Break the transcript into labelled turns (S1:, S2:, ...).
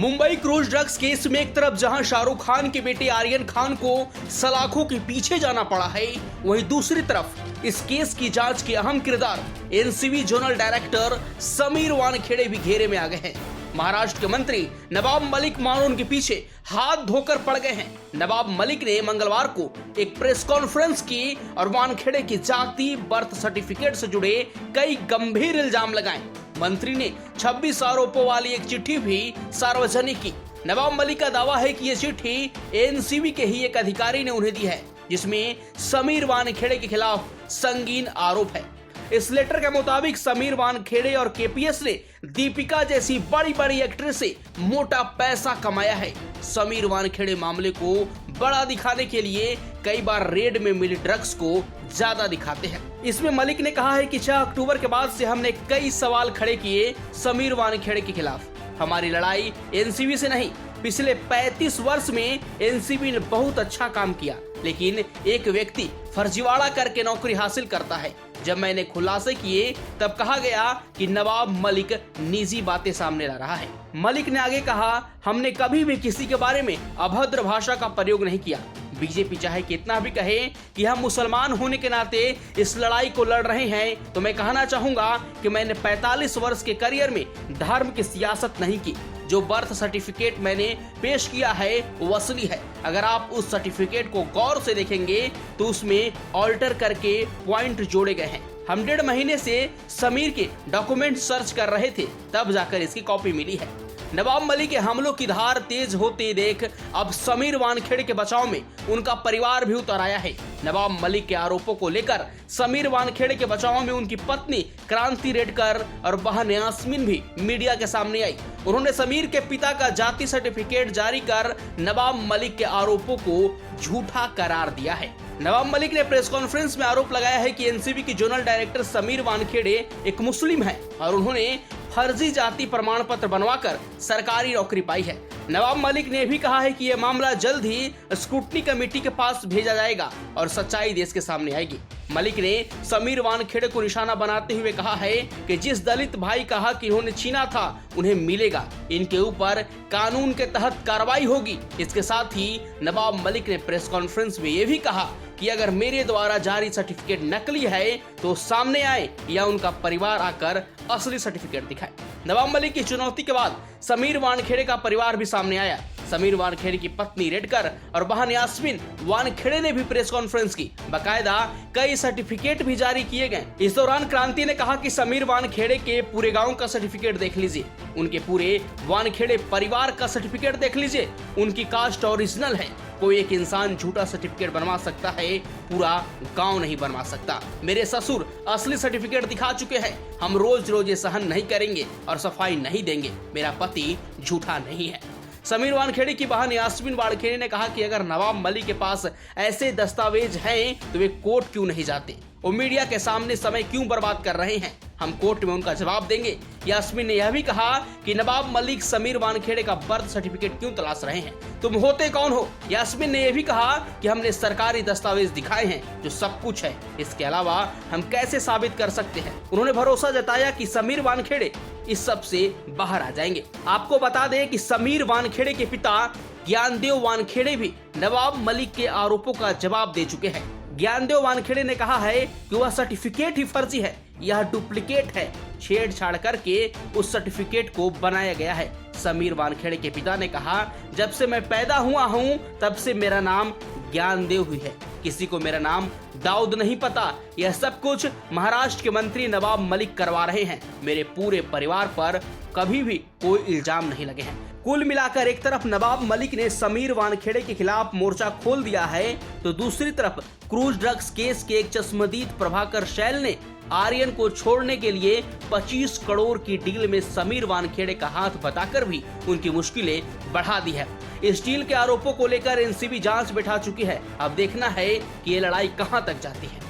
S1: Mumbai cruise drugs case में एक तरफ जहां शाहरुख खान के बेटे आर्यन खान को सलाखों के पीछे जाना पड़ा है, वहीं दूसरी तरफ इस केस की जांच के अहम किरदार NCB zonal director Sameer Wankhede भी घेरे में आ गए हैं। महाराष्ट्र के मंत्री नवाब मलिक मानो उनके पीछे हाथ धोकर पड़ गए हैं। नवाब मलिक ने मंगलवार को एक प्रेस कॉन्फ्रेंस की और वानखेड़े की जाति बर्थ सर्टिफिकेट से जुड़े कई गंभीर इल्जाम लगाए। मंत्री ने 26 आरोपों वाली एक चिट्ठी भी सार्वजनिक की। नवाब मलिक का दावा है कि यह चिट्ठी एनसीबी के ही एक अधिकारी ने उन्हें दी है, जिसमें समीर वानखेड़े के खिलाफ संगीन आरोप है। इस लेटर के मुताबिक समीर वानखेड़े और केपीएस ने दीपिका जैसी बड़ी बड़ी एक्ट्रेस से मोटा पैसा कमाया है। समीर वानखेड़े मामले को बड़ा दिखाने के लिए कई बार रेड में मिली ड्रग्स को ज्यादा दिखाते हैं। इसमें मलिक ने कहा है कि 6 अक्टूबर के बाद से हमने कई सवाल खड़े किए समीर वानखेड़े के खिलाफ। हमारी लड़ाई एनसीबी से नहीं, पिछले 35 वर्ष में एनसीबी ने बहुत अच्छा काम किया, लेकिन एक व्यक्ति फर्जीवाड़ा करके नौकरी हासिल करता है। जब मैंने खुलासे किए तब कहा गया कि नवाब मलिक निजी बातें सामने ला रहा है। मलिक ने आगे कहा, हमने कभी भी किसी के बारे में अभद्र भाषा का प्रयोग नहीं किया। बीजेपी चाहे कितना भी कहे कि हम मुसलमान होने के नाते इस लड़ाई को लड़ रहे हैं, तो मैं कहना चाहूंगा कि मैंने 45 वर्ष के करियर में धर्म की सियासत नहीं की। जो बर्थ सर्टिफिकेट मैंने पेश किया है वो असली है। अगर आप उस सर्टिफिकेट को गौर से देखेंगे तो उसमें ऑल्टर करके पॉइंट जोड़े गए हैं। हम 1.5 महीने से समीर के डॉक्यूमेंट सर्च कर रहे थे, तब जाकर इसकी कॉपी मिली है। नवाब मलिक के हमलों की धार तेज होते देख अब समीर वानखेड़े के बचाव में उनका परिवार भी उतर आया है। नवाब मलिक के आरोपों को लेकर समीर वानखेड़े के बचाव में उनकी पत्नी क्रांति रेडकर और बहन यास्मीन भी मीडिया के सामने आई। उन्होंने समीर के पिता का जाति सर्टिफिकेट जारी कर नवाब मलिक के आरोपों को झूठा करार दिया है। नवाब मलिक ने प्रेस कॉन्फ्रेंस में आरोप लगाया है कि एनसीबी की जोनल डायरेक्टर समीर वानखेड़े एक मुस्लिम है और उन्होंने फर्जी जाति प्रमाण पत्र बनवाकर सरकारी नौकरी पाई है। नवाब मलिक ने भी कहा है कि यह मामला जल्द ही स्क्रूटनी कमेटी के पास भेजा जाएगा और सच्चाई देश के सामने आएगी। मलिक ने समीर वानखेड़े को निशाना बनाते हुए कहा है कि जिस दलित भाई का हक इन्होंने छीना था उन्हें मिलेगा, इनके ऊपर कानून के तहत कार्रवाई होगी। इसके साथ ही नवाब मलिक ने प्रेस कॉन्फ्रेंस में यह भी कहा कि अगर मेरे द्वारा जारी सर्टिफिकेट नकली है तो सामने आए या उनका परिवार आकर असली सर्टिफिकेट दिखाए। नवाब मलिक की चुनौती के बाद समीर वानखेड़े का परिवार भी सामने आया। समीर वानखेड़े की पत्नी रेडकर और बहन यास्मीन वानखेड़े ने भी प्रेस कॉन्फ्रेंस की। बाकायदा कई सर्टिफिकेट भी जारी किए गए। इस दौरान क्रांति ने कहा कि समीर वानखेड़े के पूरे गांव का सर्टिफिकेट देख लीजिए, उनके पूरे वानखेड़े परिवार का सर्टिफिकेट देख लीजिए, उनकी कास्ट ओरिजिनल है। कोई एक इंसान झूठा सर्टिफिकेट बनवा सकता है, पूरा गांव नहीं बनवा सकता। मेरे ससुर असली सर्टिफिकेट दिखा चुके हैं। हम रोज रोज ये सहन नहीं करेंगे और सफाई नहीं देंगे। मेरा पति झूठा नहीं है। समीर वानखेड़े की बहन यास्मीन वानखेड़े ने कहा कि अगर नवाब मलिक के पास ऐसे दस्तावेज हैं तो वे कोर्ट क्यों नहीं जाते, वो मीडिया के सामने समय क्यों बर्बाद कर रहे हैं, हम कोर्ट में उनका जवाब देंगे। यास्मीन ने यह भी कहा कि नवाब मलिक समीर वानखेड़े का बर्थ सर्टिफिकेट क्यों तलाश रहे हैं, तुम होते कौन हो। यास्मीन ने यह भी कहा कि हमने सरकारी दस्तावेज दिखाए हैं जो सब कुछ है, इसके अलावा हम कैसे साबित कर सकते हैं। उन्होंने भरोसा जताया कि समीर वानखेड़े इस सब से बाहर आ जाएंगे। आपको बता दें कि समीर वानखेड़े के पिता ज्ञानदेव वानखेड़े भी नवाब मलिक के आरोपों का जवाब दे चुके हैं। ज्ञानदेव वानखेड़े ने कहा है कि वह सर्टिफिकेट ही फर्जी है, यह डुप्लीकेट है, छेड़छाड़ करके उस सर्टिफिकेट को बनाया गया है। समीर वानखेड़े के पिता ने कहा, जब से मैं पैदा हुआ हूं तब से मेरा नाम ज्ञानदेव हुई है, किसी को मेरा नाम दाऊद नहीं पता। यह सब कुछ महाराष्ट्र के मंत्री नवाब मलिक करवा रहे हैं। मेरे पूरे परिवार पर कभी भी कोई इल्जाम नहीं लगे हैं। कुल मिलाकर एक तरफ नवाब मलिक ने समीर वानखेड़े के खिलाफ मोर्चा खोल दिया है, तो दूसरी तरफ क्रूज ड्रग्स केस के एक चश्मदीद प्रभाकर शैल ने आर्यन को छोड़ने के लिए 25 करोड़ की डील में समीर वानखेड़े का हाथ बताकर भी उनकी मुश्किलें बढ़ा दी है। इस डील के आरोपों को लेकर एनसीबी जांच बैठा चुकी है। अब देखना है कि ये लड़ाई कहां तक जाती है।